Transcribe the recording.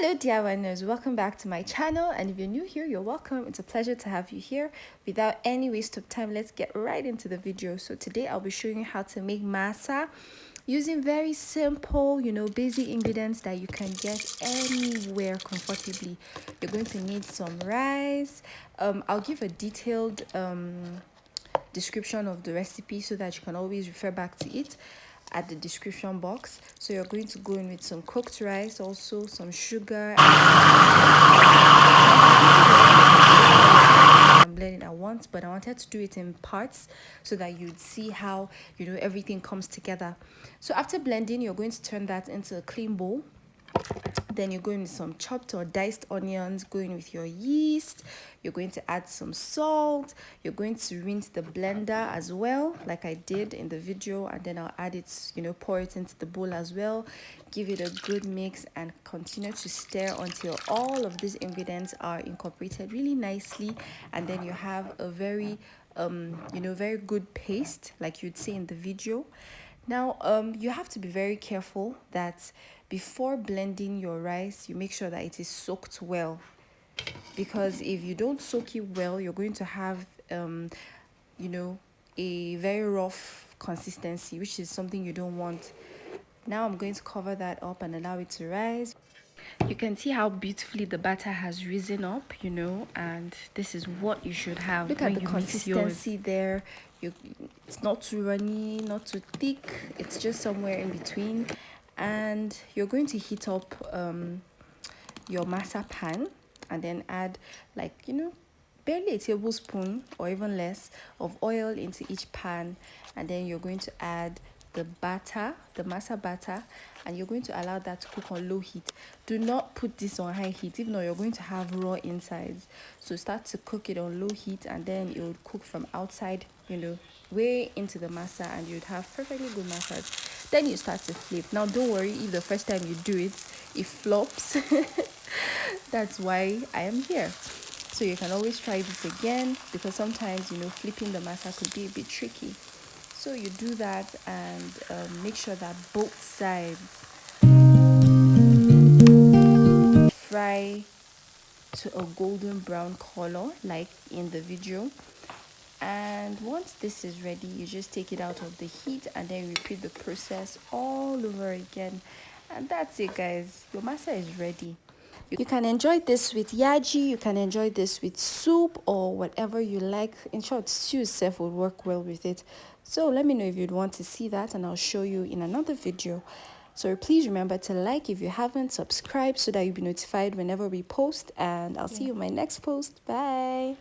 Hello dear Wainers, welcome back to my channel, and if you're new here, you're welcome. It's a pleasure to have you here. Without any waste of time, let's get right into the video. So today I'll be showing you how to make masa using very simple, basic ingredients that you can get anywhere comfortably. You're going to need some rice. I'll give a detailed description of the recipe so that you can always refer back to it at the description box. So you're going to go in with some cooked rice, also some sugar, and blend it at once, but I wanted to do it in parts so that you'd see how everything comes together. So after blending, you're going to turn that into a clean bowl. Then you're going with some chopped or diced onions, going with your yeast. You're going to add some salt. You're going to rinse the blender as well, like I did in the video, and then I'll add it, pour it into the bowl as well. Give it a good mix and continue to stir until all of these ingredients are incorporated really nicely, and then you have a very very good paste like you'd see in the video. Now, you have to be very careful that before blending your rice, you make sure that it is soaked well. Because if you don't soak it well, you're going to have, a very rough consistency, which is something you don't want. Now I'm going to cover that up and allow it to rise. You can see how beautifully the batter has risen up, and this is what you should have. Look at the consistency there. It's not too runny, not too thick. It's just somewhere in between. And you're going to heat up your masa pan and then add barely a tablespoon or even less of oil into each pan, and then you're going to add the batter, the masa batter, and you're going to allow that to cook on low heat. Do not put this on high heat, if not you're going to have raw insides. So start to cook it on low heat, and then it would cook from outside, way into the masa, and you'd have perfectly good masas. Then you start to flip. Now don't worry if the first time you do it flops. That's why I am here. So you can always try this again, because sometimes flipping the masa could be a bit tricky. So you do that and make sure that both sides fry to a golden brown color like in the video. And once this is ready, you just take it out of the heat and then repeat the process all over again. And that's it, guys. Your masa is ready. You can enjoy this with yaji, you can enjoy this with soup or whatever you like. In short, stew itself would work well with it. So let me know if you'd want to see that, and I'll show you in another video. So please remember to like if you haven't, subscribe so that you'll be notified whenever we post, and I'll see you in my next post. Bye.